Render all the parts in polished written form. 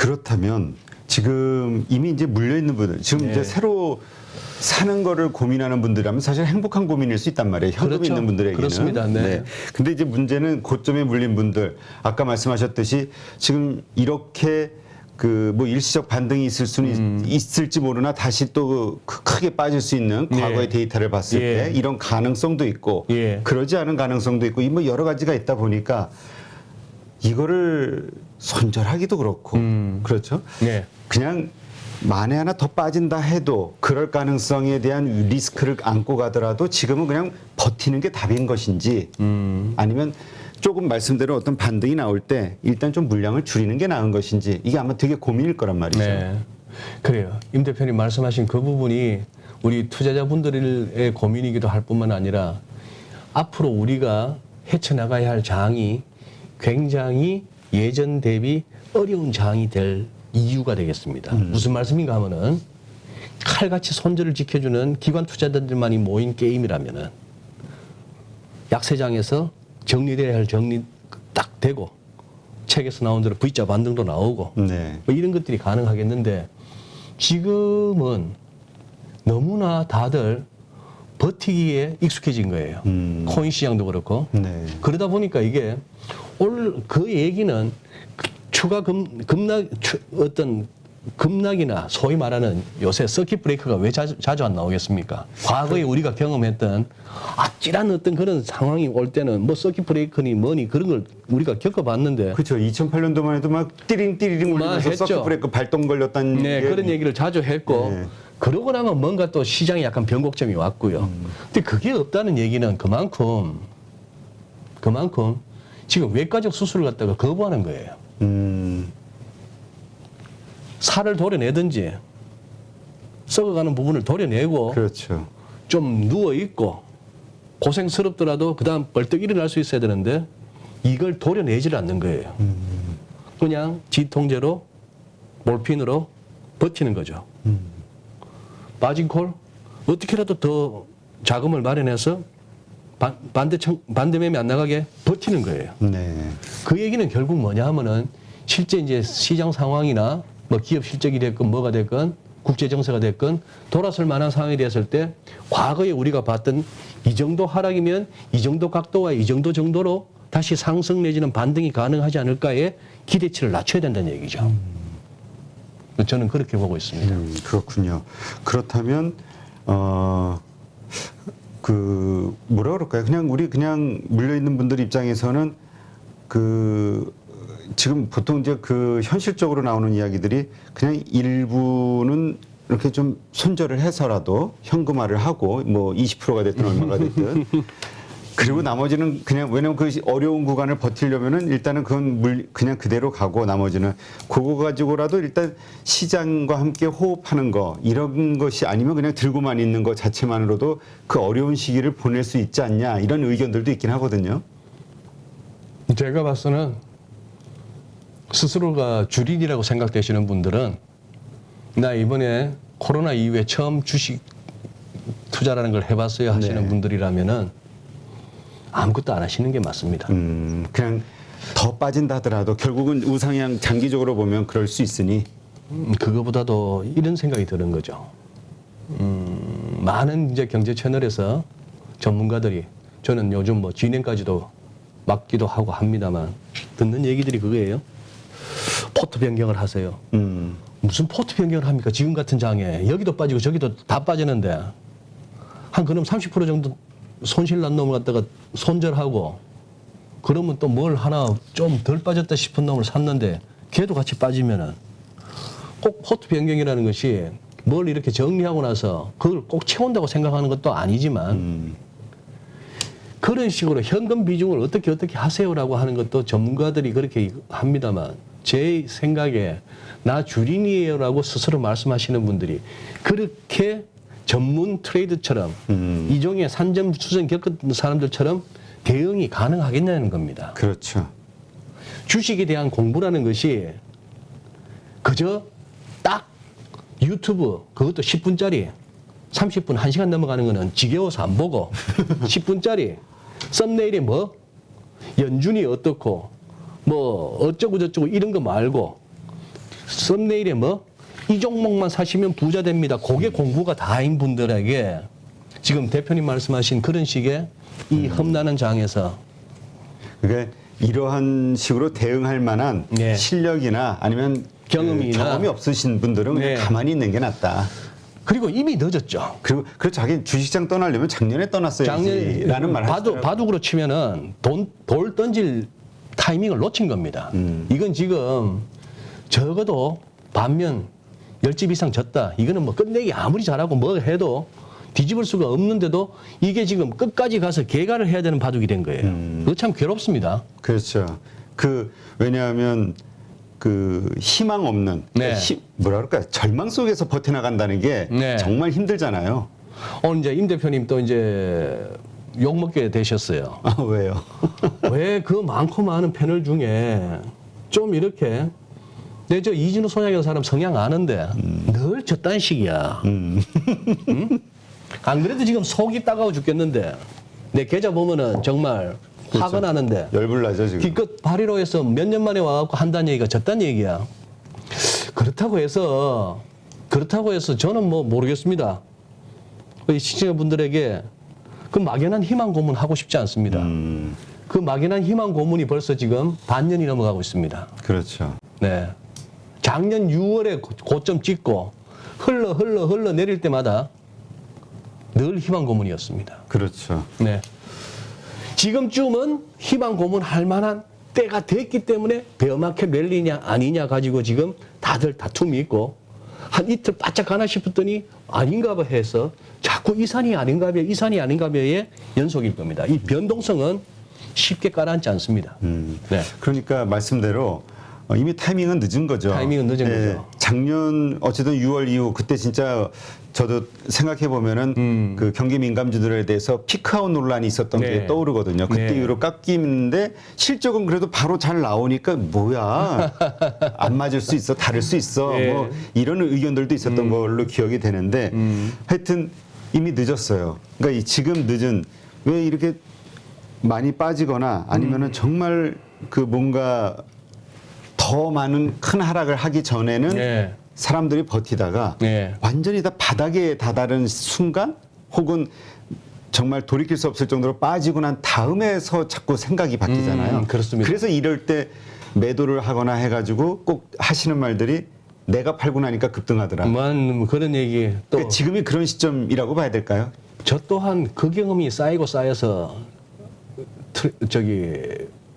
그렇다면 지금 이미 이제 물려 있는 분들, 지금 이제 새로 사는 거를 고민하는 분들이라면 사실 행복한 고민일 수 있단 말이에요. 현금이 그렇죠. 있는 분들에게는. 그렇습니다. 네. 근데 이제 문제는 고점에 물린 분들, 아까 말씀하셨듯이 지금 이렇게 그 뭐 일시적 반등이 있을 수는 있을지 모르나 다시 또 크게 빠질 수 있는 과거의 데이터를 봤을 때 이런 가능성도 있고 그러지 않은 가능성도 있고 이 뭐 여러 가지가 있다 보니까 이거를 손절하기도 그렇고 그렇죠. 그냥 만에 하나 더 빠진다 해도 그럴 가능성에 대한 리스크를 안고 가더라도 지금은 그냥 버티는 게 답인 것인지 아니면 조금 말씀대로 어떤 반등이 나올 때 일단 좀 물량을 줄이는 게 나은 것인지 이게 아마 되게 고민일 거란 말이죠. 네. 그래요. 임 대표님 말씀하신 그 부분이 우리 투자자분들의 고민이기도 할 뿐만 아니라 앞으로 우리가 헤쳐나가야 할 장이 굉장히 예전 대비 어려운 장이 될 이유가 되겠습니다. 무슨 말씀인가 하면은 칼같이 손절을 지켜주는 기관 투자자들만이 모인 게임이라면은 약세장에서 정리돼야 할 정리 딱 되고 책에서 나온 대로 V자 반등도 나오고 뭐 이런 것들이 가능하겠는데 지금은 너무나 다들 버티기에 익숙해진 거예요. 코인 시장도 그렇고. 그러다 보니까 이게 그 얘기는 추가 어떤 급락이나 소위 말하는 요새 서킷 브레이크가 왜 자주 안 나오겠습니까? 과거에 우리가 경험했던 아찔한 어떤 그런 상황이 올 때는 뭐 서킷 브레이크니 뭐니 그런 걸 우리가 겪어봤는데. 그렇죠. 2008년도만 해도 막 띠링띠링 울리면서 서킷 브레이크 발동 걸렸다는 그런 얘기를 자주 했고 그러고 나면 뭔가 또 시장에 약간 변곡점이 왔고요. 근데 그게 없다는 얘기는 그만큼 지금 외과적 수술을 갖다가 거부하는 거예요. 살을 도려내든지 썩어가는 부분을 도려내고 그렇죠. 좀 누워있고 고생스럽더라도 그다음 벌떡 일어날 수 있어야 되는데 이걸 도려내지를 않는 거예요. 그냥 지통제로 몰핀으로 버티는 거죠. 빠진 콜 어떻게라도 더 자금을 마련해서 반대매매 안 나가게 버티는 거예요. 그 얘기는 결국 뭐냐 하면은 실제 이제 시장 상황이나 뭐 기업 실적이 됐건 뭐가 됐건 국제 정세가 됐건 돌아설 만한 상황이 됐을 때 과거에 우리가 봤던 이 정도 하락이면 이 정도 각도와 이 정도 정도로 다시 상승 내지는 반등이 가능하지 않을까에 기대치를 낮춰야 된다는 얘기죠. 저는 그렇게 보고 있습니다. 그렇군요. 그렇다면 그 뭐라 그럴까요? 그냥 물려 있는 분들 입장에서는 지금 보통 이제 그 현실적으로 나오는 이야기들이 그냥 일부는 이렇게 좀 손절을 해서라도 현금화를 하고 뭐 20%가 됐든 얼마가 됐든 그리고 나머지는 그냥 왜냐면 그 어려운 구간을 버티려면은 일단은 그건 그냥 그대로 가고 나머지는 그거 가지고라도 일단 시장과 함께 호흡하는 거 이런 것이 아니면 그냥 들고만 있는 것 자체만으로도 그 어려운 시기를 보낼 수 있지 않냐 이런 의견들도 있긴 하거든요. 제가 봐서는 스스로가 주린이라고 생각되시는 분들은 나 이번에 코로나 이후에 처음 주식 투자라는 걸 해봤어요 하시는 분들이라면은 아무것도 안 하시는 게 맞습니다. 그냥 더 빠진다 하더라도 결국은 우상향 장기적으로 보면 그럴 수 있으니 그거보다도 이런 생각이 드는 거죠. 많은 이제 경제 채널에서 전문가들이 저는 요즘 뭐 진행까지도 맡기도 하고 합니다만 듣는 얘기들이 그거예요. 포트 변경을 하세요. 무슨 포트 변경을 합니까? 지금 같은 장에 여기도 빠지고 저기도 다 빠지는데 한 그럼 30% 정도 손실 난 놈을 갖다가 손절하고 그러면 또 뭘 하나 좀 덜 빠졌다 싶은 놈을 샀는데 걔도 같이 빠지면은 꼭 포트 변경이라는 것이 뭘 이렇게 정리하고 나서 그걸 꼭 채운다고 생각하는 것도 아니지만 그런 식으로 현금 비중을 어떻게 하세요라고 하는 것도 전문가들이 그렇게 합니다만 제 생각에 나 주린이에요라고 스스로 말씀하시는 분들이 그렇게 전문 트레이드처럼 이종의 산전 수전 겪은 사람들처럼 대응이 가능하겠냐는 겁니다. 그렇죠. 주식에 대한 공부라는 것이 그저 딱 유튜브 그것도 10분짜리 30분 1시간 넘어가는 거는 지겨워서 안 보고 10분짜리 썸네일에 뭐 연준이 어떻고 뭐 어쩌고 저쩌고 이런 거 말고 썸네일에 뭐 이 종목만 사시면 부자 됩니다. 그게 공부가 다인 분들에게 지금 대표님 말씀하신 그런 식의 이 험난한 장에서 그게 이러한 식으로 대응할 만한 네. 실력이나 아니면 경험이나 경험이 없으신 분들은 그냥 네. 가만히 있는 게 낫다. 그리고 이미 늦었죠. 그리고 자기 주식장 떠나려면 작년에 떠났어야지라는 말을 하시더라고요. 바둑으로 치면은 돌 던질 타이밍을 놓친 겁니다. 이건 지금 적어도 반면 10집 이상 졌다. 이거는 뭐 끝내기 아무리 잘하고 뭐 해도 뒤집을 수가 없는데도 이게 지금 끝까지 가서 개가를 해야 되는 바둑이 된 거예요. 그거 참 괴롭습니다. 그렇죠. 왜냐하면 희망 없는 네. 뭐라 그럴까요? 절망 속에서 버텨나간다는 게 네. 정말 힘들잖아요. 오늘 이제 임 대표님 또 이제 욕 먹게 되셨어요. 아, 왜요? 왜 그 많고 많은 패널 중에 좀 이렇게 내 저 이진우 소장이라는 사람 성향 아는데 늘 저딴 식이야. 응? 안 그래도 지금 속이 따가워 죽겠는데 내 계좌 보면은 정말 화가 나는데 열불나죠 지금. 기껏 발의로에서 몇 년 만에 와갖고 한다는 얘기가 저딴 얘기야. 그렇다고 해서 저는 뭐 모르겠습니다. 이 시청자분들에게 그 막연한 희망 고문 하고 싶지 않습니다. 그 막연한 희망 고문이 벌써 지금 반년이 넘어가고 있습니다. 그렇죠. 네. 작년 6월에 고점 찍고 흘러 내릴 때마다 늘 희망 고문이었습니다. 그렇죠. 네. 지금쯤은 희망 고문할 만한 때가 됐기 때문에 베어마켓 랠리냐 아니냐 가지고 지금 다들 다툼이 있고 한 이틀 바짝 가나 싶었더니 아닌가 봐 해서 자꾸 이 산이 아닌가 봐의 연속일 겁니다. 이 변동성은 쉽게 가라앉지 않습니다. 네. 그러니까 말씀대로 이미 타이밍은 늦은 거죠. 타이밍은 늦은 거죠. 작년 어쨌든 6월 이후 그때 진짜 저도 생각해 보면은 그 경기 민감주들에 대해서 피크아웃 논란이 있었던 네. 게 떠오르거든요. 그때 네. 이후로 깎이는데 실적은 그래도 바로 잘 나오니까 뭐야 안 맞을 수 있어, 다를 수 있어, 네. 뭐 이런 의견들도 있었던 걸로 기억이 되는데 하여튼 이미 늦었어요. 그러니까 지금 늦은 왜 이렇게 많이 빠지거나 아니면은 정말 그 뭔가 더 많은 큰 하락을 하기 전에는 네. 사람들이 버티다가 네. 완전히 다 바닥에 다다른 순간 혹은 정말 돌이킬 수 없을 정도로 빠지고 난 다음에서 자꾸 생각이 바뀌잖아요. 그렇습니다. 그래서 이럴 때 매도를 하거나 해가지고 꼭 하시는 말들이 내가 팔고 나니까 급등하더라. 뭐 그런 얘기 또 그러니까 지금이 그런 시점이라고 봐야 될까요? 저 또한 그 경험이 쌓여서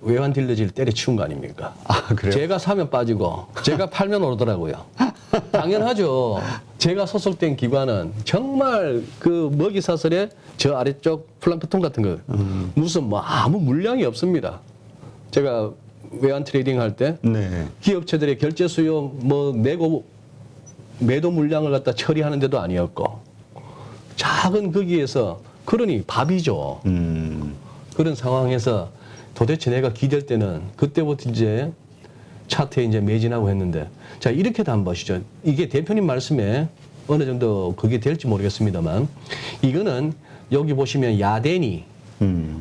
외환 딜러지를 때려치운 거 아닙니까? 아, 그래요? 제가 사면 빠지고 제가 팔면 오르더라고요. 당연하죠. 제가 소속된 기관은 정말 그 먹이 사슬의 저 아래쪽 플랑크톤 같은 거 무슨 뭐 아무 물량이 없습니다. 제가 외환 트레이딩 할 때 네. 기업체들의 결제 수요 뭐 내고 매도 물량을 갖다 처리하는 데도 아니었고 작은 거기에서 그러니 밥이죠. 그런 상황에서 도대체 내가 기댈 때는 그때부터 이제 차트에 이제 매진하고 했는데 자 이렇게도 한번 보시죠. 이게 대표님 말씀에 어느 정도 그게 될지 모르겠습니다만 이거는 여기 보시면 야데니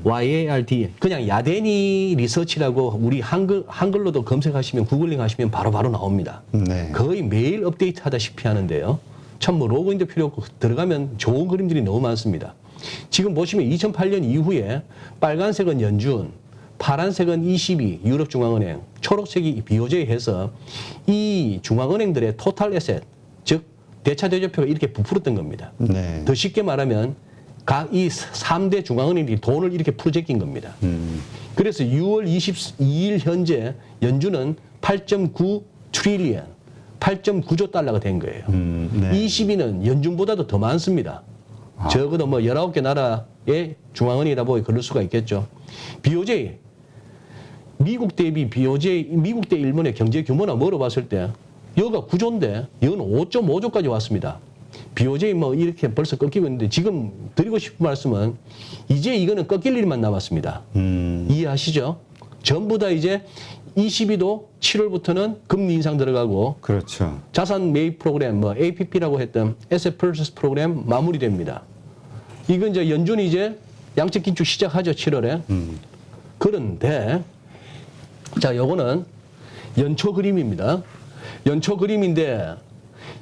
YARD 그냥 야데니 리서치라고 우리 한글로도 검색하시면 구글링 하시면 바로바로 나옵니다. 네. 거의 매일 업데이트 하다시피 하는데요. 참 뭐 로그인도 필요 없고 들어가면 좋은 그림들이 너무 많습니다. 지금 보시면 2008년 이후에 빨간색은 연준, 파란색은 ECB, 유럽중앙은행, 초록색이 BOJ 해서 이 중앙은행들의 토탈 에셋, 즉 대차 대조표가 이렇게 부풀었던 겁니다. 네. 더 쉽게 말하면 각 이 3대 중앙은행이 돈을 이렇게 풀어제낀 겁니다. 그래서 6월 22일 현재 연준은 8.9 트릴리언, 8.9조 달러가 된 거예요. 네. 22는 연준보다도 더 많습니다. 적어도 뭐 19개 나라의 중앙은행이다 보니 그럴 수가 있겠죠. BOJ, 미국 대비 BOJ, 미국 대 일본의 경제 규모나 뭐로 봤을 때 여기가 9조인데 여기는 5.5조까지 왔습니다. BOJ 뭐 이렇게 벌써 꺾이고 있는데 지금 드리고 싶은 말씀은 이제 이거는 꺾일 일만 남았습니다. 이해하시죠? 전부 다 이제 22도 7월부터는 금리 인상 들어가고 그렇죠. 자산 매입 프로그램 뭐 APP라고 했던 Asset Purchase 프로그램 마무리됩니다. 이건 이제 연준이 이제 양적 긴축 시작하죠 7월에. 그런데 자 요거는 연초 그림입니다. 연초 그림인데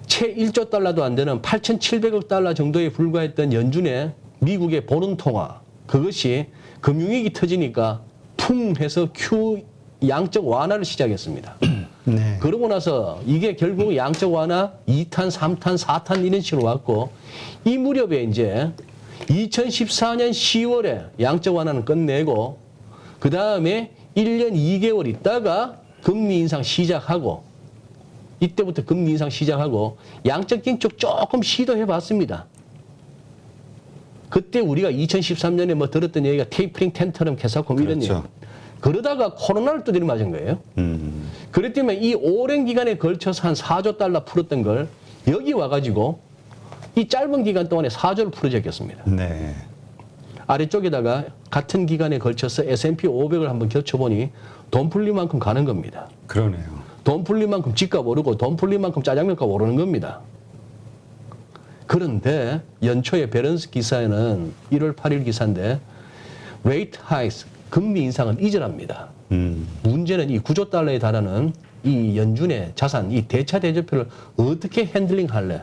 채 1조 달러도 안 되는 8,700억 달러 정도에 불과했던 연준의 미국의 보는 통화, 그것이 금융위기 터지니까 퉁 해서 Q 양적 완화를 시작했습니다. 네. 그러고 나서 이게 결국 양적 완화 2탄, 3탄, 4탄 이런 식으로 왔고, 이 무렵에 이제 2014년 10월에 양적 완화는 끝내고, 그 다음에 1년 2개월 있다가 금리 인상 시작하고, 이때부터 금리 인상 시작하고 양적 긴축 조금 시도해 봤습니다. 그때 우리가 2013년에 뭐 들었던 얘기가 테이프링 텐터럼 개사콤 이런 얘기. 그렇죠. 그러다가 코로나를 또 들이맞은 거예요. 그렇기 때문에 이 오랜 기간에 걸쳐서 한 4조 달러 풀었던 걸 여기 와가지고 이 짧은 기간 동안에 4조를 풀어제꼈습니다. 네. 아래쪽에다가 같은 기간에 걸쳐서 S&P 500을 한번 겹쳐보니 돈 풀릴 만큼 가는 겁니다. 그러네요. 돈 풀린 만큼 집값 오르고 돈 풀린 만큼 짜장면값 오르는 겁니다. 그런데 연초에 베런스 기사에는 1월 8일 기사인데 rate hikes, 금리 인상은 잊으랍니다. 문제는 이 9조 달러에 달하는 이 연준의 자산, 이 대차 대조표를 어떻게 핸들링 할래?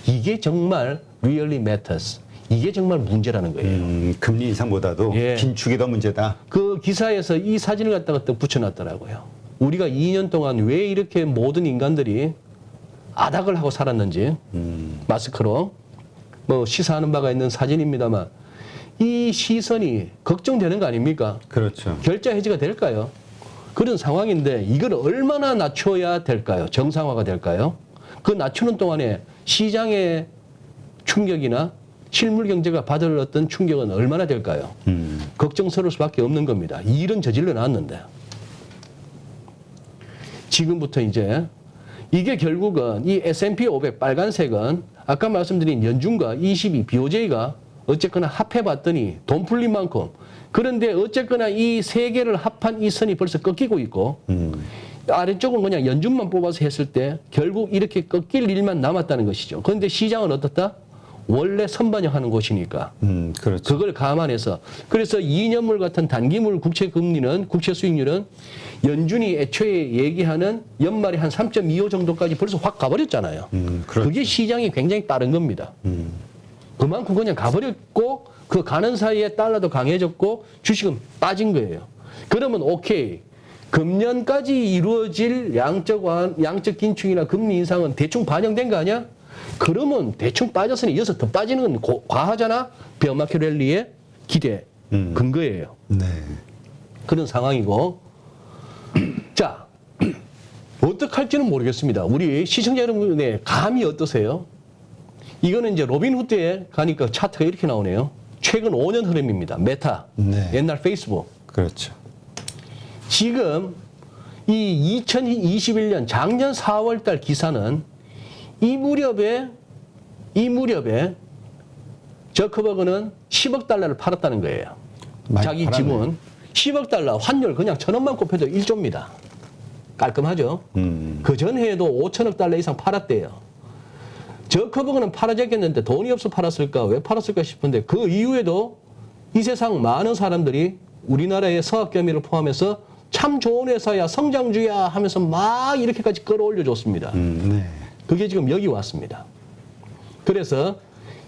이게 정말 really matters. 이게 정말 문제라는 거예요. 금리 인상보다도 예. 긴축이 더 문제다. 그 기사에서 이 sa진을 갖다가 또 붙여놨더라고요. 우리가 2년 동안 왜 이렇게 모든 인간들이 아닥을 하고 살았는지, 마스크로 뭐 시사하는 바가 있는 사진입니다만, 이 시선이 걱정되는 거 아닙니까? 그렇죠. 결자 해지가 될까요? 그런 상황인데 이걸 얼마나 낮춰야 될까요? 정상화가 될까요? 그 낮추는 동안에 시장의 충격이나 실물 경제가 받을 어떤 충격은 얼마나 될까요? 걱정스러울 수밖에 없는 겁니다. 일은 저질러 놨는데. 지금부터 이제 이게 결국은 이 S&P 500 빨간색은 아까 말씀드린 연준과 22 BOJ가 어쨌거나 합해봤더니 돈 풀린 만큼, 그런데 어쨌거나 이 세 개를 합한 이 선이 벌써 꺾이고 있고 아래쪽은 그냥 연준만 뽑아서 했을 때 결국 이렇게 꺾일 일만 남았다는 것이죠. 그런데 시장은 어떻다? 원래 선반영하는 곳이니까 그렇죠. 그걸 감안해서, 그래서 2년물 같은 단기물 국채 금리는, 국채 수익률은 연준이 애초에 얘기하는 연말에 한 3.25 정도까지 벌써 확 가버렸잖아요. 그렇죠. 그게 시장이 굉장히 따른 겁니다. 그만큼 그냥 가버렸고 그 가는 사이에 달러도 강해졌고 주식은 빠진 거예요. 그러면 오케이, 금년까지 이루어질 양적 긴축이나 금리 인상은 대충 반영된 거 아니야? 그러면 대충 빠졌으니 이어서 더 빠지는 건 과하잖아. 베어마켓 랠리의 기대 근거예요. 네. 그런 상황이고, 자, 어떻게 할지는 모르겠습니다. 우리 시청자 여러분의 감이 어떠세요? 이거는 이제 로빈 후드에 가니까 차트가 이렇게 나오네요. 최근 5년 흐름입니다. 메타, 네. 옛날 페이스북. 그렇죠. 지금 이 2021년 작년 4월 달 기사는 이 무렵에 저커버그는 10억 달러를 팔았다는 거예요. 많이 자기 팔았네. 지분 10억 달러, 환율 그냥 1,000원만 곱해도 1조입니다. 깔끔하죠? 그 전해에도 5천억 달러 이상 팔았대요. 저커버그는 팔아졌겠는데 돈이 없어 팔았을까? 왜 팔았을까 싶은데 그 이후에도 이 세상 많은 사람들이 우리나라의 서학개미를 포함해서 참 좋은 회사야, 성장주야 하면서 막 이렇게까지 끌어올려줬습니다. 네. 그게 지금 여기 왔습니다. 그래서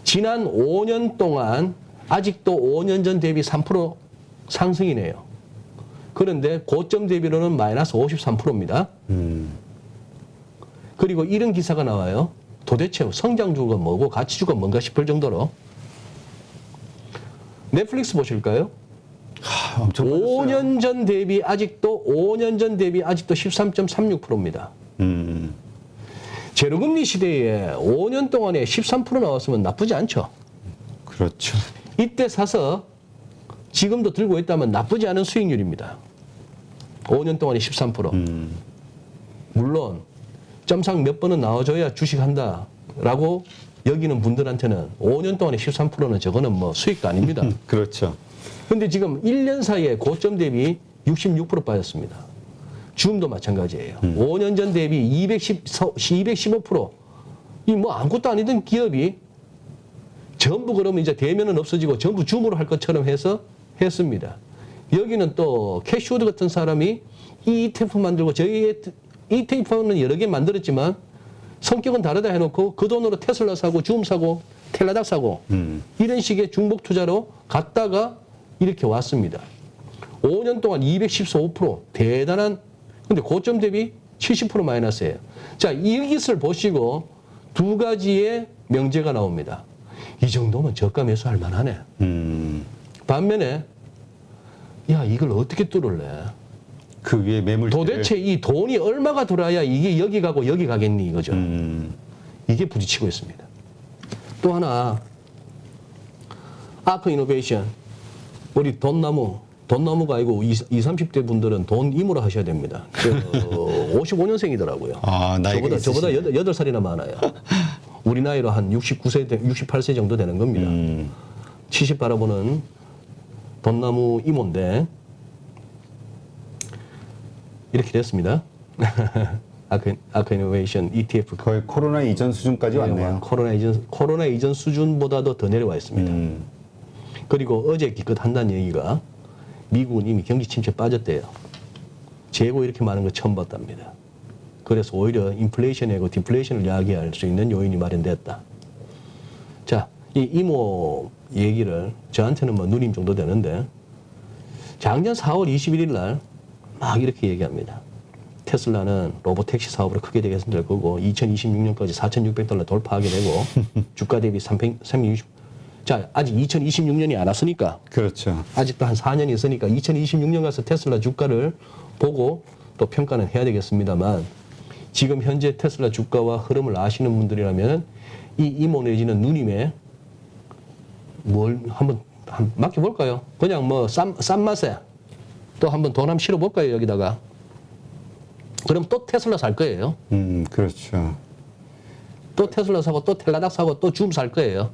지난 5년 동안 아직도 5년 전 대비 3% 상승이네요. 그런데 고점 대비로는 마이너스 53%입니다. 그리고 이런 기사가 나와요. 도대체 성장주가 뭐고 가치주가 뭔가 싶을 정도로. 넷플릭스 보실까요? 엄청 빠졌어요. 5년 전 대비 아직도 13.36%입니다. 제로금리 시대에 5년 동안에 13% 나왔으면 나쁘지 않죠. 그렇죠. 이때 사서 지금도 들고 있다면 나쁘지 않은 수익률입니다. 5년 동안에 13%. 물론 점상 몇 번은 나와줘야 주식한다라고 여기는 분들한테는 5년 동안에 13%는 저거는 뭐 수익도 아닙니다. 그렇죠. 근데 지금 1년 사이에 고점 대비 66% 빠졌습니다. 줌도 마찬가지예요. 5년 전 대비 215%. 이 뭐 아무것도 아니던 기업이 전부 그러면 이제 대면은 없어지고 전부 줌으로 할 것처럼 해서 했습니다. 여기는 또 캐시우드 같은 사람이 이 ETF 만들고 저희 ETF는 여러 개 만들었지만 성격은 다르다 해놓고 그 돈으로 테슬라 사고 줌 사고 텔라닥 사고 이런 식의 중복 투자로 갔다가 이렇게 왔습니다. 5년 동안 214% 대단한, 근데 고점 대비 70% 마이너스예요. 자, 이 것을 보시고 두 가지의 명제가 나옵니다. 이 정도면 저가 매수할 만하네. 반면에 야, 이걸 어떻게 뚫을래? 그 위에 매물 도대체 이 돈이 얼마가 들어야 이게 여기 가고 여기 가겠니 이거죠. 이게 부딪히고 있습니다. 또 하나 아크 이노베이션, 우리 돈나무가 아니고 20, 30대 분들은 돈 임으로 하셔야 됩니다. 55년생이더라고요. 아, 나이가 저보다 8살이나 많아요. 우리 나이로 한 69세, 68세 정도 되는 겁니다. 70 바라보는 돈나무 이모인데 이렇게 됐습니다. 아크 이노베이션 ETF 거의 코로나 이전 수준까지 왔네요. 코로나 이전 수준보다도 더 내려와 있습니다. 그리고 어제 기껏 한다는 얘기가 미국은 이미 경기 침체에 빠졌대요. 재고 이렇게 많은 거 처음 봤답니다. 그래서 오히려 인플레이션이고 디플레이션을 이야기할 수 있는 요인이 마련됐다. 자, 이 이모 얘기를 저한테는 뭐 누님 정도 되는데 작년 4월 21일 날 막 이렇게 얘기합니다. 테슬라는 로보택시 사업으로 크게 되겠을 거고 2026년까지 $4,600 돌파하게 되고 주가 대비 360. 자, 아직 2026년이 안 왔으니까. 그렇죠. 아직도 한 4년이 있으니까 2026년 가서 테슬라 주가를 보고 또 평가는 해야 되겠습니다만 지금 현재 테슬라 주가와 흐름을 아시는 분들이라면 이 이모 내지는 누님의 뭘 한번 맡겨볼까요? 그냥 뭐 싼 맛에 또 한번 돈 한번 실어볼까요, 여기다가? 그럼 또 테슬라 살 거예요. 그렇죠. 또 테슬라 사고 또 텔라닥 사고 또 줌 살 거예요.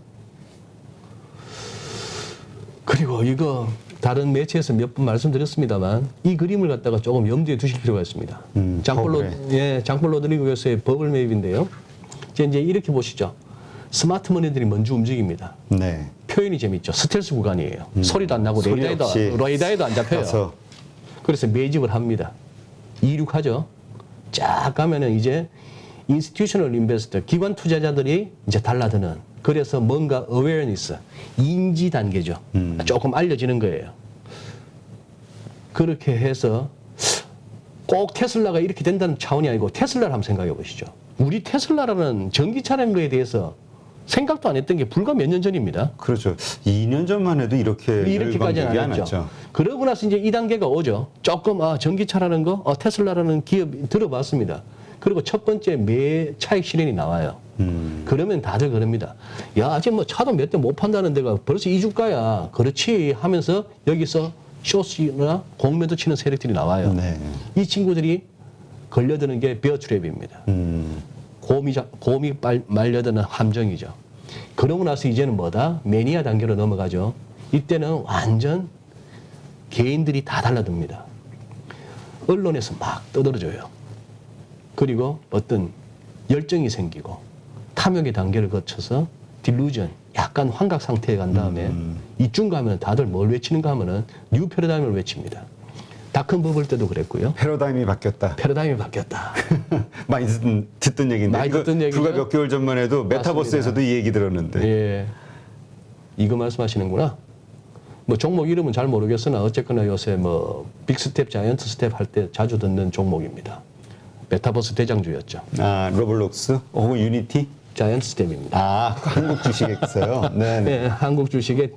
그리고 이거 다른 매체에서 몇 번 말씀드렸습니다만 이 그림을 갖다가 조금 염두에 두실 필요가 있습니다. 장폴 로드리고스의 버블 매입인데요. 이제 이렇게 보시죠. 스마트 머니들이 먼저 움직입니다. 네. 표현이 재밌죠. 스텔스 구간이에요. 소리도 안 나고 레이더에도 안 잡혀요. 가서. 그래서 매집을 합니다. 이륙하죠. 쫙 가면은 이제 인스티튜셔널 인베스터, 기관 투자자들이 이제 달라드는, 그래서 뭔가 awareness, 인지 단계죠. 조금 알려지는 거예요. 그렇게 해서 꼭 테슬라가 이렇게 된다는 차원이 아니고 테슬라를 한번 생각해 보시죠. 우리 테슬라라는 전기차라는 거에 대해서 생각도 안 했던 게 불과 몇 년 전입니다. 그렇죠. 2년 전만 해도 이렇게까지는 안 열광적이지 했죠. 않았죠. 그러고 나서 이제 이 단계가 오죠. 조금 전기차라는 거, 테슬라라는 기업이 들어봤습니다. 그리고 첫 번째 매 차익 실현이 나와요. 그러면 다들 그럽니다. 야, 아직 뭐 차도 몇 대 못 판다는 데가 벌써 이 주가야. 그렇지 하면서 여기서 쇼스나 공매도 치는 세력들이 나와요. 네. 이 친구들이 걸려드는 게 베어 트랩입니다. 곰이 말려드는 함정이죠. 그러고 나서 이제는 뭐다? 매니아 단계로 넘어가죠. 이때는 완전 개인들이 다 달라듭니다. 언론에서 막 떠들어줘요. 그리고 어떤 열정이 생기고 탐욕의 단계를 거쳐서 딜루전, 약간 환각 상태에 간 다음에 이쯤 가면 다들 뭘 외치는가 하면은 뉴 패러다임을 외칩니다. 닷컴 버블 때도 그랬고요. 패러다임이 바뀌었다. 패러다임이 바뀌었다. 많이 듣던 얘기인데. 많이 듣던 얘기죠. 불과 몇 개월 전만 해도 메타버스에서도 이 얘기 들었는데. 예. 이거 말씀하시는구나. 뭐 종목 이름은 잘 모르겠으나 어쨌거나 요새 뭐 빅스텝, 자이언트 스텝 할 때 자주 듣는 종목입니다. 메타버스 대장주였죠. 아, 로블록스 혹은 유니티? 자이언트 스텝입니다. 아, 한국 주식했어요. 네. 네, 한국 주식의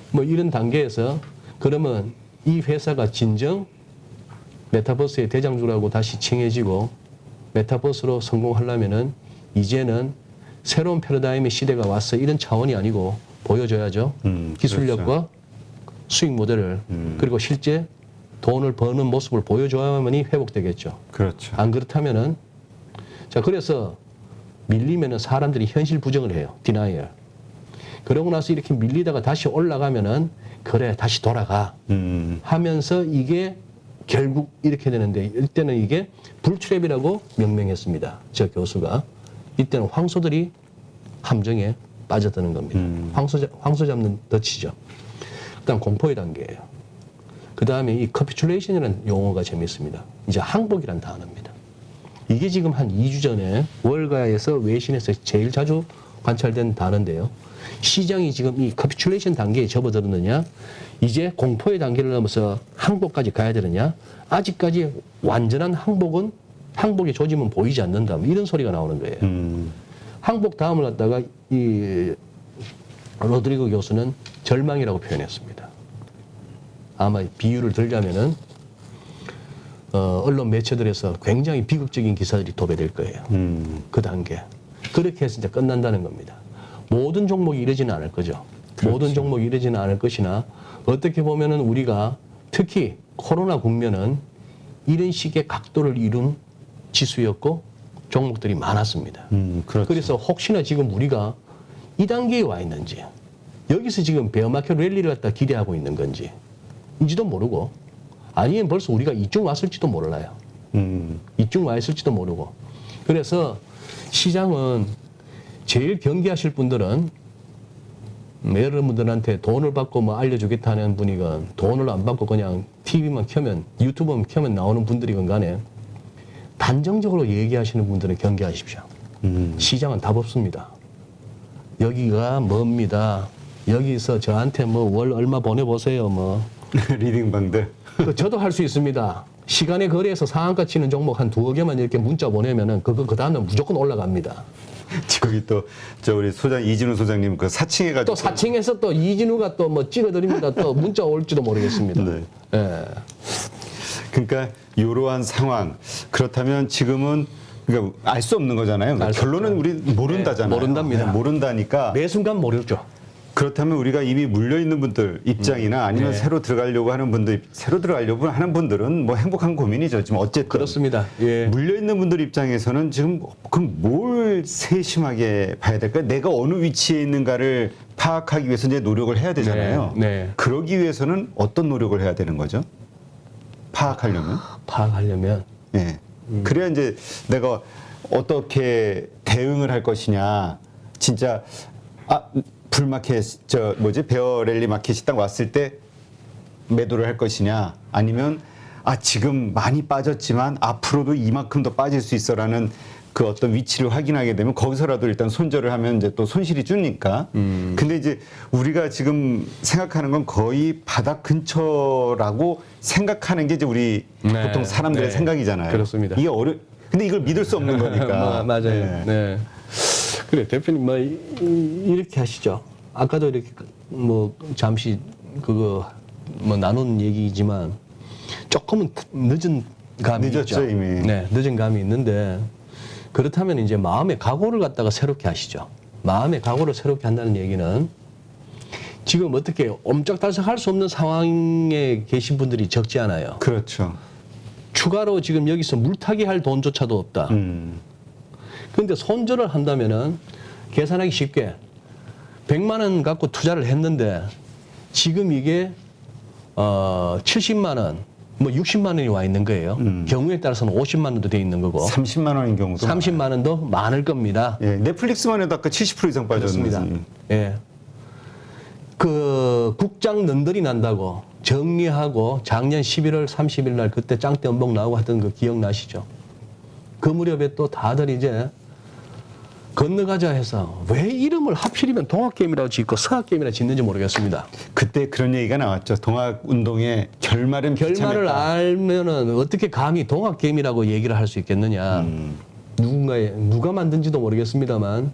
뭐 이런 단계에서 그러면 이 회사가 진정 메타버스의 대장주라고 다시 칭해지고 메타버스로 성공하려면은 이제는 새로운 패러다임의 시대가 왔어, 이런 차원이 아니고 보여줘야죠. 기술력과 그렇죠. 수익 모델을 그리고 실제 돈을 버는 모습을 보여줘야만이 회복되겠죠. 그렇죠. 안 그렇다면은 자, 그래서 밀리면은 사람들이 현실 부정을 해요. 디나이얼. 그러고 나서 이렇게 밀리다가 다시 올라가면은 그래 다시 돌아가 하면서 이게 결국 이렇게 되는데, 이때는 이게 불트랩이라고 명명했습니다. 저 교수가. 이때는 황소들이 함정에 빠져드는 겁니다. 황소 잡는 덫이죠. 그다음 공포의 단계예요. 그다음에 이 커피큘레이션이라는 용어가 재미있습니다. 이제 항복이라는 단어입니다. 이게 지금 한 2주 전에 월가에서 외신에서 제일 자주 관찰된 단어인데요. 시장이 지금 이 커피큘레이션 단계에 접어들었느냐, 이제 공포의 단계를 넘어서 항복까지 가야 되느냐, 아직까지 완전한 항복의 조짐은 보이지 않는다. 이런 소리가 나오는 거예요. 항복 다음을 갖다가 이 로드리고 교수는 절망이라고 표현했습니다. 아마 비유를 들자면은 언론 매체들에서 굉장히 비극적인 기사들이 도배될 거예요. 그 단계. 그렇게 해서 이제 끝난다는 겁니다. 모든 종목이 이러지는 않을 거죠. 그렇죠. 모든 종목이 이러지는 않을 것이나 어떻게 보면은 우리가 특히 코로나 국면은 이런 식의 각도를 이룬 지수였고 종목들이 많았습니다. 그렇죠. 그래서 혹시나 지금 우리가 이 단계에 와 있는지, 여기서 지금 베어마켓 랠리를 갖다 기대하고 있는 건지 인지도 모르고, 아니면 벌써 우리가 이쪽 왔을지도 몰라요. 이쪽 와 있을지도 모르고. 그래서 시장은 제일 경계하실 분들은 여러분들한테 돈을 받고 뭐 알려주겠다는 분이건 돈을 안 받고 그냥 TV만 켜면, 유튜브만 켜면 나오는 분들이건 간에 단정적으로 얘기하시는 분들은 경계하십시오. 시장은 답 없습니다. 여기가 뭡니다. 여기서 저한테 뭐 월 얼마 보내보세요. 뭐 리딩방들. 또 저도 할 수 있습니다. 시간에 거래해서 상한가 치는 종목 한 2억 개만 이렇게 문자 보내면은 그 다음에 무조건 올라갑니다. 거기 또 저 우리 소장 이진우 소장님 그 사칭해가지고 또 사칭해서 또 이진우가 또 뭐 찍어드립니다. 또 문자 올지도 모르겠습니다. 네. 예. 그러니까 이러한 상황 그렇다면 지금은 그러니까 알 수 없는 거잖아요. 그러니까 알수 결론은 우리 모른다잖아요. 네, 모른답니다. 네, 모른다니까. 매 순간 모르죠. 그렇다면 우리가 이미 물려 있는 분들 입장이나 아니면 네. 새로 들어가려고 하는 분들은 뭐 행복한 고민이죠. 지금 어쨌든 그렇습니다. 예. 물려 있는 분들 입장에서는 지금 그럼 뭘 세심하게 봐야 될까요? 내가 어느 위치에 있는가를 파악하기 위해서 이제 노력을 해야 되잖아요. 네, 네. 그러기 위해서는 어떤 노력을 해야 되는 거죠? 파악하려면? 파악하려면 예. 그래야 이제 내가 어떻게 대응을 할 것이냐. 진짜 불마켓 베어랠리 마켓이 딱 왔을 때 매도를 할 것이냐, 아니면 지금 많이 빠졌지만 앞으로도 이만큼 더 빠질 수 있어라는 그 어떤 위치를 확인하게 되면 거기서라도 일단 손절을 하면 이제 또 손실이 주니까. 근데 이제 우리가 지금 생각하는 건 거의 바닥 근처라고 생각하는 게 이제 우리 네, 보통 사람들의 네. 생각이잖아요. 그렇습니다. 이게 근데 이걸 믿을 수 없는 거니까. 맞아요. 네. 네. 그래 대표님 뭐 이렇게 하시죠. 아까도 이렇게 뭐 잠시 그거 뭐 나눈 얘기지만 조금은 늦은 감이 늦었죠, 있죠. 이미. 네, 늦은 감이 있는데 그렇다면 이제 마음의 각오를 갖다가 새롭게 하시죠. 마음의 각오를 새롭게 한다는 얘기는 지금 어떻게 옴짝달싹할 수 없는 상황에 계신 분들이 적지 않아요. 그렇죠. 추가로 지금 여기서 물타기 할 돈조차도 없다. 그런데 손절을 한다면은 계산하기 쉽게 100만 원 갖고 투자를 했는데 지금 이게 70만 원, 뭐 60만 원이 와 있는 거예요. 경우에 따라서는 50만 원도 돼 있는 거고 30만 원인 경우도 30만 원도 많을 겁니다. 예, 넷플릭스만 해도 아까 70% 이상 그렇습니다. 빠졌습니다. 예. 그 국장 는들이 난다고 정리하고 작년 11월 30일 날 그때 짱대 음봉 나오고 하던 거 기억나시죠? 그 무렵에 또 다들 이제 건너가자 해서 왜 이름을 하필이면 동학게임이라고 짓고 서학게임이라고 짓는지 모르겠습니다. 그때 그런 얘기가 나왔죠. 동학운동의 결말은 결말을 비참했다. 알면은 어떻게 감히 동학게임이라고 얘기를 할 수 있겠느냐. 누가 만든지도 모르겠습니다만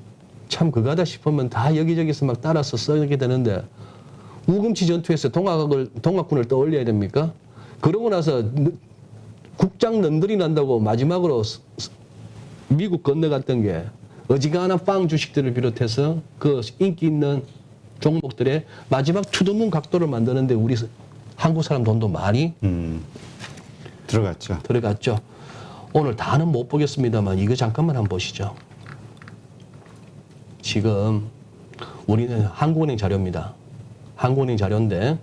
참 그거다 싶으면 다 여기저기서 막 따라서 써게 되는데 우금치 전투에서 동학군을 떠올려야 됩니까? 그러고 나서 국장 넌들이 난다고 마지막으로 미국 건너갔던 게 어지간한 빵 주식들을 비롯해서 그 인기 있는 종목들의 마지막 투드문 각도를 만드는데 우리 한국 사람 돈도 많이 들어갔죠. 들어갔죠. 오늘 다는 못 보겠습니다만 이거 잠깐만 한번 보시죠. 지금 우리는 한국은행 자료입니다. 한국은행 자료인데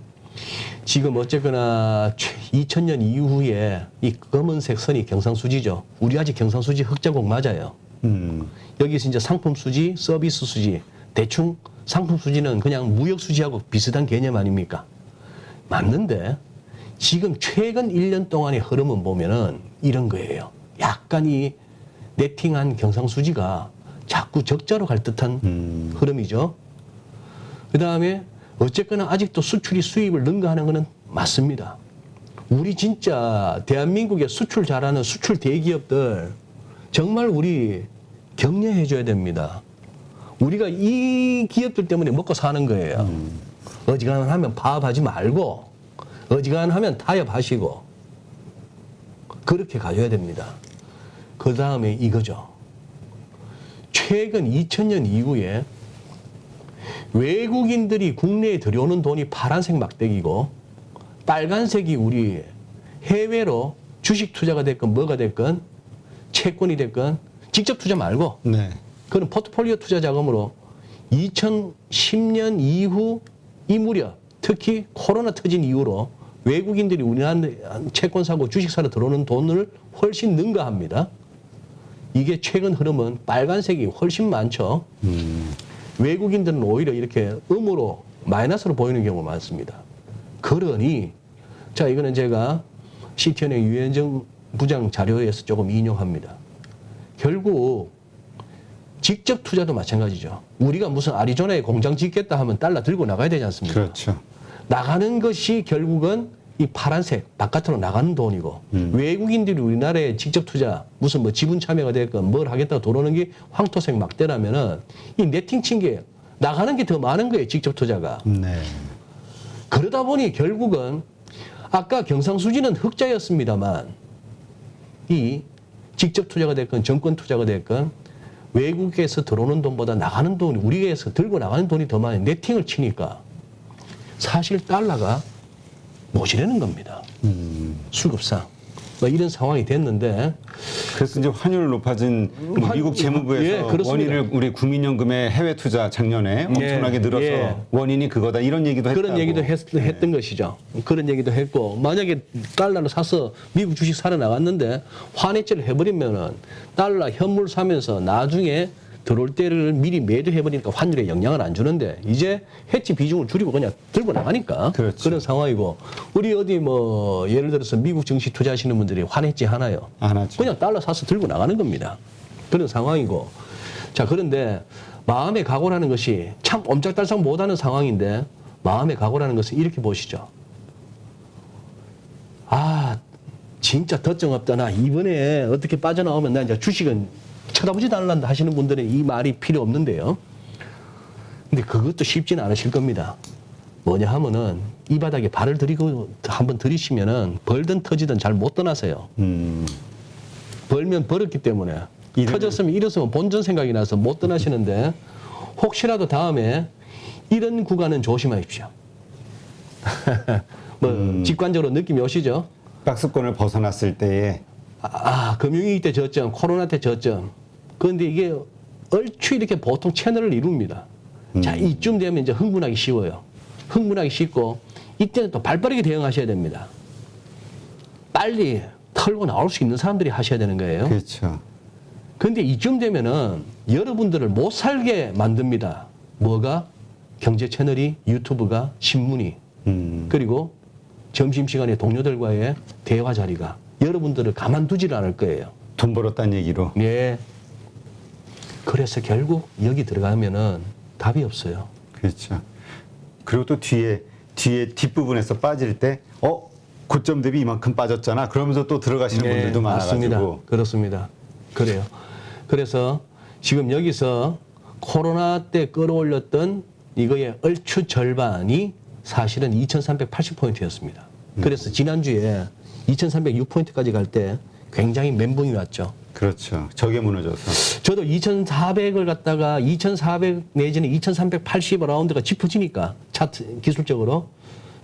지금 어쨌거나 2000년 이후에 이 검은색 선이 경상수지죠. 우리 아직 경상수지 흑자국 맞아요. 여기서 이제 상품 수지, 서비스 수지, 대충 상품 수지는 그냥 무역 수지하고 비슷한 개념 아닙니까? 맞는데 지금 최근 1년 동안의 흐름을 보면은 이런 거예요. 약간 이 네팅한 경상수지가 자꾸 적자로 갈 듯한 흐름이죠. 그 다음에 어쨌거나 아직도 수출이 수입을 능가하는 것은 맞습니다. 우리 진짜 대한민국에 수출 잘하는 수출 대기업들 정말 우리 격려해줘야 됩니다. 우리가 이 기업들 때문에 먹고 사는 거예요. 어지간하면 파업하지 말고 어지간하면 타협하시고 그렇게 가져야 됩니다. 그 다음에 이거죠. 최근 2000년 이후에 외국인들이 국내에 들여오는 돈이 파란색 막대기고 빨간색이 우리 해외로 주식 투자가 됐건 뭐가 됐건 채권이 됐건 직접 투자 말고 네. 그런 포트폴리오 투자 자금으로 2010년 이후 이 무렵 특히 코로나 터진 이후로 외국인들이 우리나라 채권 사고 주식 사러 들어오는 돈을 훨씬 능가합니다. 이게 최근 흐름은 빨간색이 훨씬 많죠. 외국인들은 오히려 이렇게 음으로 마이너스로 보이는 경우가 많습니다. 그러니 자 이거는 제가 CT은행 유현정 부장 자료에서 조금 인용합니다. 결국 직접 투자도 마찬가지죠. 우리가 무슨 아리조나에 공장 짓겠다 하면 달러 들고 나가야 되지 않습니까? 그렇죠. 나가는 것이 결국은 이 파란색 바깥으로 나가는 돈이고 외국인들이 우리나라에 직접 투자 무슨 뭐 지분 참여가 됐건 뭘 하겠다고 들어오는 게 황토색 막대라면은 이 네팅 친 게 나가는 게 더 많은 거예요. 직접 투자가. 네. 그러다 보니 결국은 아까 경상수지는 흑자였습니다만 이 직접 투자가 됐건 정권 투자가 됐건 외국에서 들어오는 돈보다 나가는 돈이 우리에서 들고 나가는 돈이 더 많이 네팅을 치니까 사실 달러가 모자라는 겁니다. 수급상. 뭐 이런 상황이 됐는데 그래서 이제 환율 높아진 미국 재무부에서 예, 그렇습니다. 원인을 우리 국민연금의 해외 투자 작년에 엄청나게 늘어서 예. 원인이 그거다 이런 얘기도 했다고. 그런 얘기도 했던 것이죠. 그런 얘기도 했고 만약에 달러를 사서 미국 주식 사러 나갔는데 환해지를 해버리면은 달러 현물 사면서 나중에 들어올 때를 미리 매도해버리니까 환율에 영향을 안 주는데 이제 해치 비중을 줄이고 그냥 들고 나가니까 그렇죠. 그런 상황이고 우리 어디 뭐 예를 들어서 미국 증시 투자하시는 분들이 환해지 하나요? 안 하죠. 그냥 달러 사서 들고 나가는 겁니다. 그런 상황이고 자 그런데 마음의 각오라는 것이 참 옴짝달싹 못하는 상황인데 마음의 각오라는 것은 이렇게 보시죠. 아 진짜 덧정 없다. 나 이번에 어떻게 빠져나오면 나 이제 주식은 쳐다보지도 않는다 하시는 분들은 이 말이 필요 없는데요. 근데 그것도 쉽지는 않으실 겁니다. 뭐냐 하면은 이 바닥에 발을 들이고 한번 들이시면은 벌든 터지든 잘 못 떠나세요. 벌면 벌었기 때문에 터졌으면 일었으면 본전 생각이 나서 못 떠나시는데 혹시라도 다음에 이런 구간은 조심하십시오. 뭐 직관적으로 느낌이 오시죠? 박스권을 벗어났을 때에 금융위기 때 저점, 코로나 때 저점. 그런데 이게 얼추 이렇게 보통 채널을 이룹니다. 자, 이쯤 되면 이제 흥분하기 쉬워요. 흥분하기 쉽고, 이때는 또 발빠르게 대응하셔야 됩니다. 빨리 털고 나올 수 있는 사람들이 하셔야 되는 거예요. 그렇죠. 그런데 이쯤 되면은 여러분들을 못 살게 만듭니다. 뭐가? 경제 채널이, 유튜브가, 신문이, 그리고 점심시간에 동료들과의 대화 자리가 여러분들을 가만두질 않을 거예요. 돈 벌었다는 얘기로. 예. 그래서 결국 여기 들어가면은 답이 없어요. 그렇죠. 그리고 또 뒤에 뒷부분에서 빠질 때 고점 대비 이만큼 빠졌잖아. 그러면서 또 들어가시는 예, 분들도 많아가지고. 맞습니다. 그렇습니다. 그래요. 그래서 지금 여기서 코로나 때 끌어올렸던 이거의 얼추 절반이 사실은 2380포인트였습니다. 그래서 지난주에 2306포인트까지 갈 때 굉장히 멘붕이 왔죠. 그렇죠. 저게 무너져서. 저도 2400을 갖다가 2400 내지는 2380 라운드가 짚어지니까 차트 기술적으로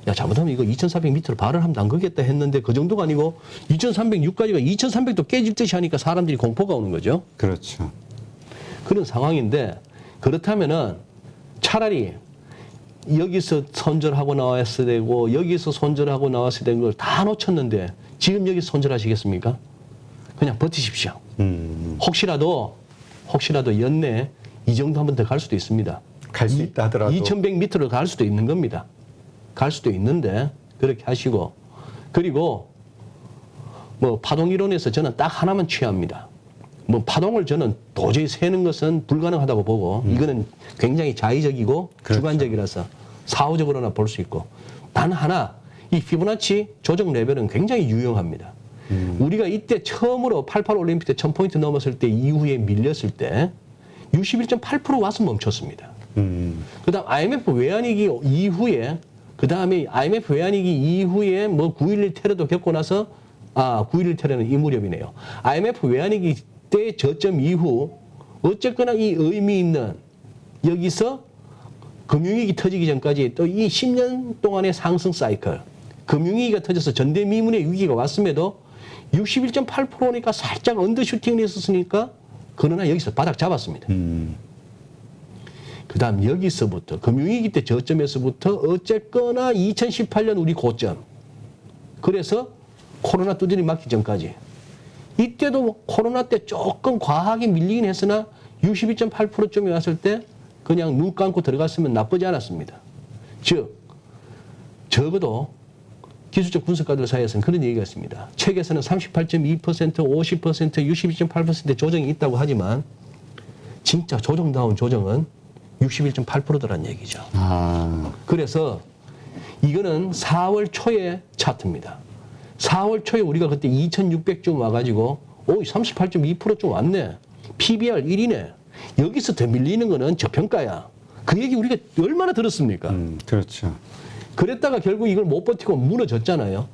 야 잘못하면 이거 2400 밑으로 발을 하면 담그겠다 했는데 그 정도가 아니고 2306까지가 2300도 깨질 듯이 하니까 사람들이 공포가 오는 거죠. 그렇죠. 그런 상황인데 그렇다면은 차라리 여기서 손절하고 나왔어야 되고 여기서 손절하고 나왔어야 되는 걸 다 놓쳤는데 지금 여기서 손절하시겠습니까? 그냥 버티십시오. 혹시라도 연내 이 정도 한 번 더 갈 수도 있습니다. 갈 수 있다 하더라도. 2100 밑으로 갈 수도 있는 겁니다. 갈 수도 있는데 그렇게 하시고 그리고 뭐 파동 이론에서 저는 딱 하나만 취합니다. 뭐 파동을 저는 도저히 세는 것은 불가능하다고 보고 이거는 굉장히 자의적이고 그렇죠. 주관적이라서 사후적으로나 볼 수 있고 단 하나 이 피보나치 조정 레벨은 굉장히 유용합니다. 우리가 이때 처음으로 88 올림픽 때 1000포인트 넘었을 때 이후에 밀렸을 때 61.8% 와서 멈췄습니다. 그다음 IMF 외환위기 이후에 그다음에 IMF 외환위기 이후에 뭐 9.11 테러도 겪고 나서 9.11 테러는 이 무렵이네요. IMF 외환위기 때 저점 이후 어쨌거나 이 의미 있는 여기서 금융위기 터지기 전까지 또 이 10년 동안의 상승 사이클 금융위기가 터져서 전대미문의 위기가 왔음에도 61.8%니까 살짝 언더슈팅을 했었으니까 그러나 여기서 바닥 잡았습니다. 그 다음 여기서부터 금융위기 때 저점에서부터 어쨌거나 2018년 우리 고점 그래서 코로나 두드리 맞기 전까지 이때도 뭐 코로나 때 조금 과하게 밀리긴 했으나 62.8%쯤에 왔을 때 그냥 눈 감고 들어갔으면 나쁘지 않았습니다. 즉 적어도 기술적 분석가들 사이에서는 그런 얘기가 있습니다. 책에서는 38.2%, 50%, 62.8% 조정이 있다고 하지만 진짜 조정다운 조정은 61.8%더란 얘기죠. 그래서 이거는 4월 초의 차트입니다. 4월 초에 우리가 그때 2,600점 와가지고 38.2%좀 왔네. PBR 1이네. 여기서 더 밀리는 거는 저평가야. 그 얘기 우리가 얼마나 들었습니까? 그렇죠. 그랬다가 결국 이걸 못 버티고 무너졌잖아요.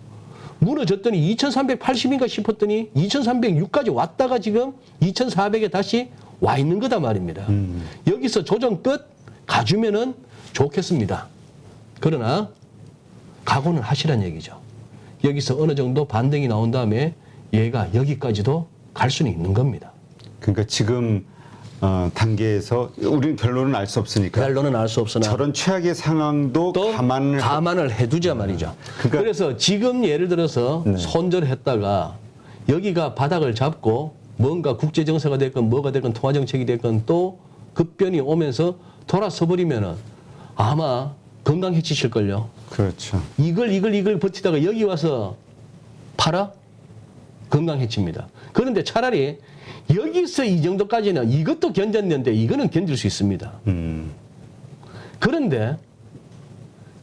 무너졌더니 2,380인가 싶었더니 2,306까지 왔다가 지금 2,400에 다시 와 있는 거다 말입니다. 여기서 조정 끝 가주면은 좋겠습니다. 그러나 각오는 하시란 얘기죠. 여기서 어느 정도 반등이 나온 다음에 얘가 여기까지도 갈 수는 있는 겁니다. 그러니까 지금 단계에서 우리는 결론은 알 수 없으니까 결론은 알 수 없으나 저런 최악의 상황도 또 감안을 해두자 말이죠. 그러니까 그래서 지금 예를 들어서 손절했다가 여기가 바닥을 잡고 뭔가 국제정세가 됐건 뭐가 됐건 통화정책이 됐건 또 급변이 오면서 돌아서 버리면은 아마 건강해지실걸요. 그렇죠. 이걸 버티다가 여기 와서 팔아? 건강해집니다. 그런데 차라리 여기서 이 정도까지는 이것도 견뎠는데 이거는 견딜 수 있습니다. 그런데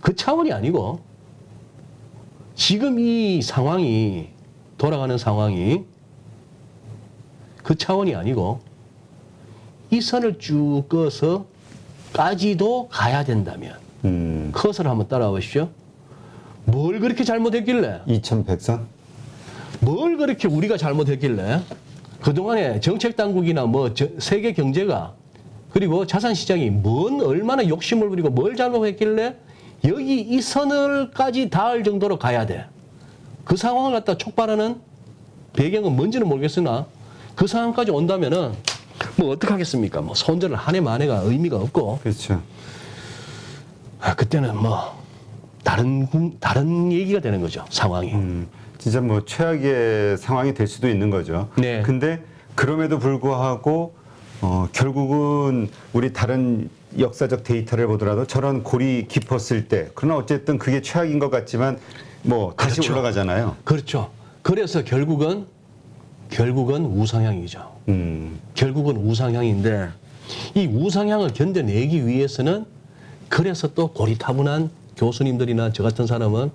그 차원이 아니고 지금 이 상황이 돌아가는 상황이 그 차원이 아니고 이 선을 쭉 꺼서 까지도 가야 된다면 커서를 한번 따라와 보십시오. 뭘 그렇게 잘못했길래 2100선? 뭘 그렇게 우리가 잘못했길래 그동안에 정책당국이나 뭐 세계 경제가 그리고 자산시장이 얼마나 욕심을 부리고 뭘 잘못했길래 여기 이 선을까지 닿을 정도로 가야 돼. 그 상황을 갖다 촉발하는 배경은 뭔지는 모르겠으나 그 상황까지 온다면은 뭐 어떡하겠습니까? 뭐 손절을 한 해 만해가 의미가 없고 그렇죠. 그때는 뭐 다른 얘기가 되는 거죠. 상황이. 진짜 뭐 최악의 상황이 될 수도 있는 거죠. 네. 근데 그럼에도 불구하고 결국은 우리 다른 역사적 데이터를 보더라도 저런 골이 깊었을 때 그러나 어쨌든 그게 최악인 것 같지만 뭐 다시 그렇죠. 올라가잖아요. 그렇죠. 그래서 결국은 우상향이죠. 결국은 우상향인데 이 우상향을 견뎌내기 위해서는 그래서 또 고리타분한 교수님들이나 저 같은 사람은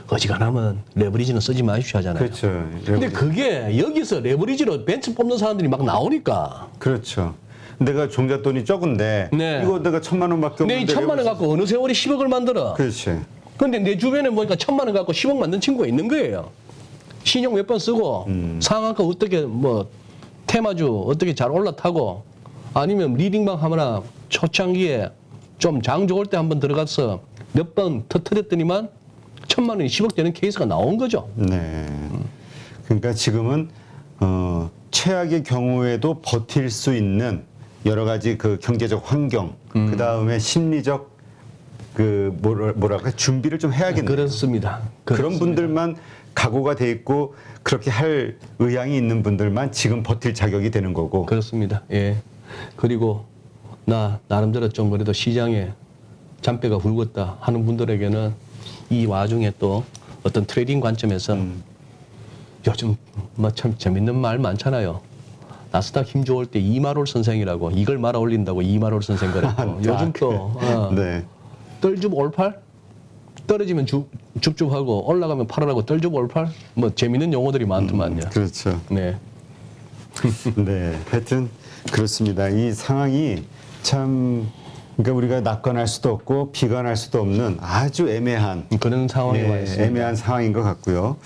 어지간하면 레버리지는 쓰지 마십시오 하잖아요. 그렇죠. 근데 그게 여기서 레버리지로 벤츠 뽑는 사람들이 막 나오니까. 그렇죠. 내가 종잣돈이 적은데 네. 이거 내가 1,000만 원밖에 없는데 내 이 1,000만 원 갖고 어느 세월에 10억을 만들어. 그렇지. 근데 내 주변에 보니까 1,000만 원 갖고 10억 만든 친구가 있는 거예요. 신용 몇 번 쓰고 상한가 어떻게 뭐 테마주 어떻게 잘 올라타고 아니면 리딩방 하거나 초창기에 좀 장 좋을 때 한번 들어가서 몇 번 터뜨렸더니만 1,000만 원이 10억 되는 케이스가 나온 거죠. 네. 그러니까 지금은 최악의 경우에도 버틸 수 있는 여러 가지 그 경제적 환경, 그 다음에 심리적 그 뭐랄까 준비를 좀 해야겠네요. 그렇습니다. 그런 분들만 각오가 돼 있고 그렇게 할 의향이 있는 분들만 지금 버틸 자격이 되는 거고. 그렇습니다. 예. 그리고 나름대로 좀 그래도 시장에 잔뼈가 굵었다 하는 분들에게는 이 와중에 또 어떤 트레이딩 관점에서 요즘 뭐 참 재밌는 말 많잖아요. 나스닥 힘 좋을 때 이마롤 선생이라고 이걸 말아 올린다고 이마롤 선생 그랬고 요즘 또 네. 떨줍 올팔 떨어지면 줍줍하고 올라가면 팔으라고 떨줍 올팔 뭐 재밌는 용어들이 많더만요. 그렇죠. 네. 네, 하여튼 그렇습니다. 이 상황이 참 그러니까 우리가 낙관할 수도 없고 비관할 수도 없는 아주 애매한 그런 상황에 와 있습니다. 애매한 상황인 것 같고요.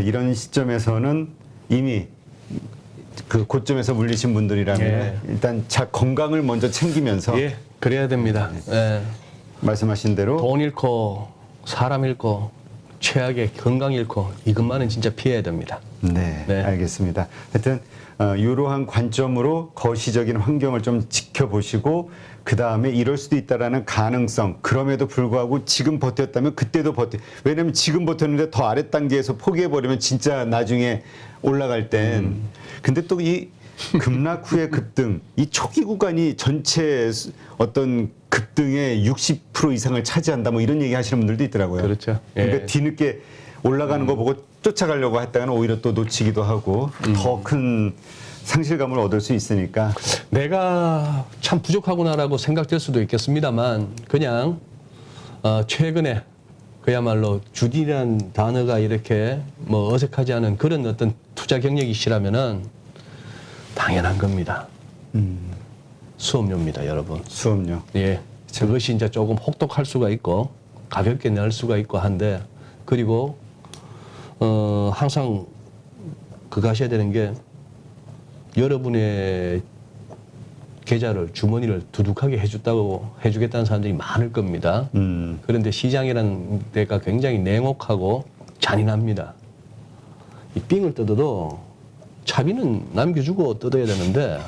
이런 시점에서는 이미 그 고점에서 물리신 분들이라면 예. 일단 자 건강을 먼저 챙기면서 예, 그래야 됩니다. 예. 말씀하신 대로 돈 잃고 사람 잃고 최악의 건강 잃고 이것만은 진짜 피해야 됩니다. 네, 네. 알겠습니다. 하여튼 이러한 관점으로 거시적인 환경을 좀 지켜보시고 그 다음에 이럴 수도 있다라는 가능성. 그럼에도 불구하고 지금 버텼다면 그때도 왜냐하면 지금 버텼는데 더 아래 단계에서 포기해버리면 진짜 나중에 올라갈 땐. 근데 또 이 급락 후의 급등, 이 초기 구간이 전체 어떤 급등의 60% 이상을 차지한다 뭐 이런 얘기 하시는 분들도 있더라고요. 그렇죠. 그러니까 예. 뒤늦게 올라가는 거 보고 쫓아가려고 했다가는 오히려 또 놓치기도 하고 더 큰 상실감을 얻을 수 있으니까. 내가 참 부족하구나라고 생각될 수도 있겠습니다만 그냥 최근에 그야말로 주디라는 단어가 이렇게 뭐 어색하지 않은 그런 어떤 투자 경력이시라면은 당연한 겁니다. 수업료입니다, 여러분. 수업료. 예, 그것이 이제 조금 혹독할 수가 있고 가볍게 낼 수가 있고 한데 그리고 항상 그거 하셔야 되는 게 여러분의 계좌를 주머니를 두둑하게 해주겠다는 사람들이 많을 겁니다. 그런데 시장이라는 데가 굉장히 냉혹하고 잔인합니다. 이 삥을 뜯어도 차비는 남겨주고 뜯어야 되는데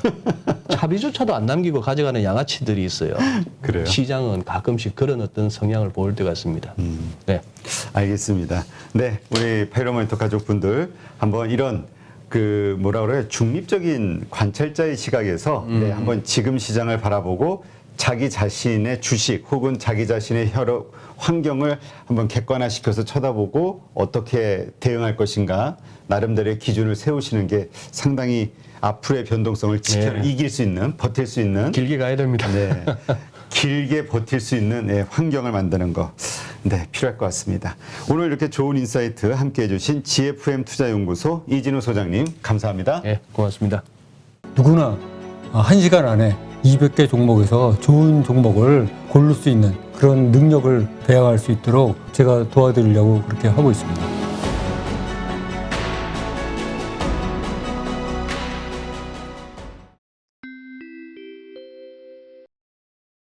차비조차도 안 남기고 가져가는 양아치들이 있어요. 그래요? 시장은 가끔씩 그런 어떤 성향을 보일 때가 있습니다. 네. 알겠습니다. 네, 우리 파이로모니터 가족분들 한번 이런 그 뭐라 그래요? 중립적인 관찰자의 시각에서 네, 한번 지금 시장을 바라보고 자기 자신의 주식 혹은 자기 자신의 여러 환경을 한번 객관화시켜서 쳐다보고 어떻게 대응할 것인가 나름대로의 기준을 세우시는 게 상당히 앞으로의 변동성을 네. 이길 수 있는 버틸 수 있는 길게 가야 됩니다. 네, 길게 버틸 수 있는 환경을 만드는 거 네, 필요할 것 같습니다. 오늘 이렇게 좋은 인사이트 함께해 주신 GFM 투자연구소 이진우 소장님 감사합니다. 네, 고맙습니다. 누구나 1시간 안에 200개 종목에서 좋은 종목을 고를 수 있는 그런 능력을 배양할 수 있도록 제가 도와드리려고 그렇게 하고 있습니다.